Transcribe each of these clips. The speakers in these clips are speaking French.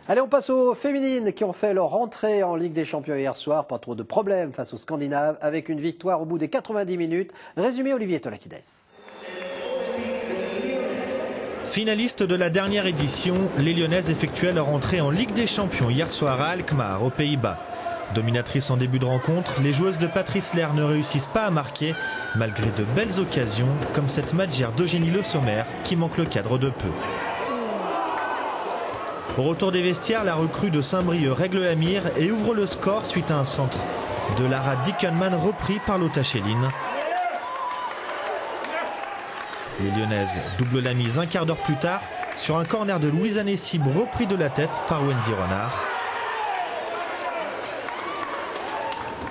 Allez, on passe aux féminines qui ont fait leur rentrée en Ligue des Champions hier soir. Pas trop de problèmes face aux Scandinaves avec une victoire au bout des 90 minutes. Résumé Olivier Tolakides. Finalistes de la dernière édition, les Lyonnaises effectuaient leur entrée en Ligue des Champions hier soir à Alkmaar, aux Pays-Bas. Dominatrices en début de rencontre, les joueuses de Patrice Lerr ne réussissent pas à marquer, malgré de belles occasions, comme cette matchère d'Eugénie Le Sommer qui manque le cadre de peu. Au retour des vestiaires, la recrue de Saint-Brieuc règle la mire et ouvre le score suite à un centre de Lara Dickenman repris par Lotta Schelin. Les Lyonnaises doublent la mise un quart d'heure plus tard sur un corner de Louise Anessib repris de la tête par Wendy Renard.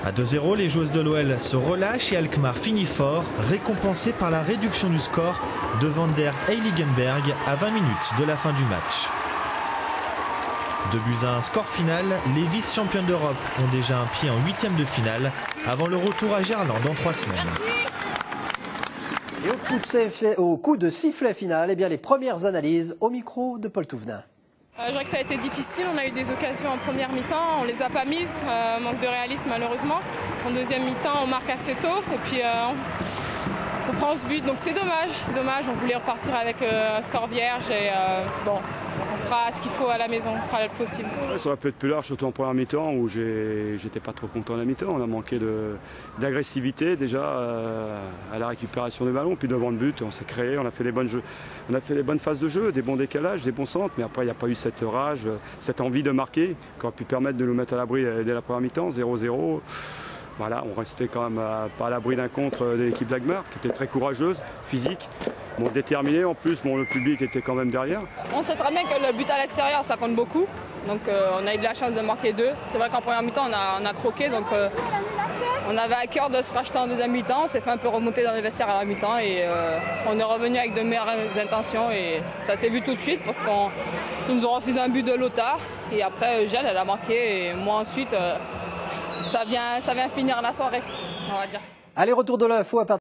À 2-0, les joueuses de l'OL se relâchent et Alkmaar finit fort, récompensé par la réduction du score de Van der Heiligenberg à 20 minutes de la fin du match. 2-1, score final, les vice-championnes d'Europe ont déjà un pied en 8e de finale avant le retour à Gerland dans 3 semaines. Et au coup de sifflet final, eh bien, les premières analyses au micro de Paul Touvenin. Je dirais que ça a été difficile, on a eu des occasions en première mi-temps, on les a pas mises, manque de réalisme malheureusement. En deuxième mi-temps, on marque assez tôt et puis on prend ce but, donc c'est dommage, on voulait repartir avec un score vierge et bon, on fera ce qu'il faut à la maison, on fera le possible. Ça aurait pu être plus large, surtout en première mi-temps où j'étais pas trop content de la mi-temps. On a manqué d'agressivité déjà à la récupération des ballons, puis devant le but, on s'est créé, on a fait des bonnes phases de jeu, des bons décalages, des bons centres, mais après il n'y a pas eu cette rage, cette envie de marquer qui aurait pu permettre de nous mettre à l'abri dès la première mi-temps, 0-0. Voilà, on restait quand même pas à l'abri d'un contre de l'équipe d'Alkmaar, qui était très courageuse, physique, bon, déterminée en plus, bon, le public était quand même derrière. On sait très bien que le but à l'extérieur, ça compte beaucoup, donc on a eu de la chance de marquer 2. C'est vrai qu'en première mi-temps, on a croqué, donc on avait à cœur de se racheter en deuxième mi-temps, on s'est fait un peu remonter dans les vestiaires à la mi-temps et on est revenu avec de meilleures intentions et ça s'est vu tout de suite parce qu'ils nous ont refusé un but de Lotta et après Eugène, elle a marqué et moi ensuite... Ça vient finir la soirée, on va dire. Allez, retour de l'info à partir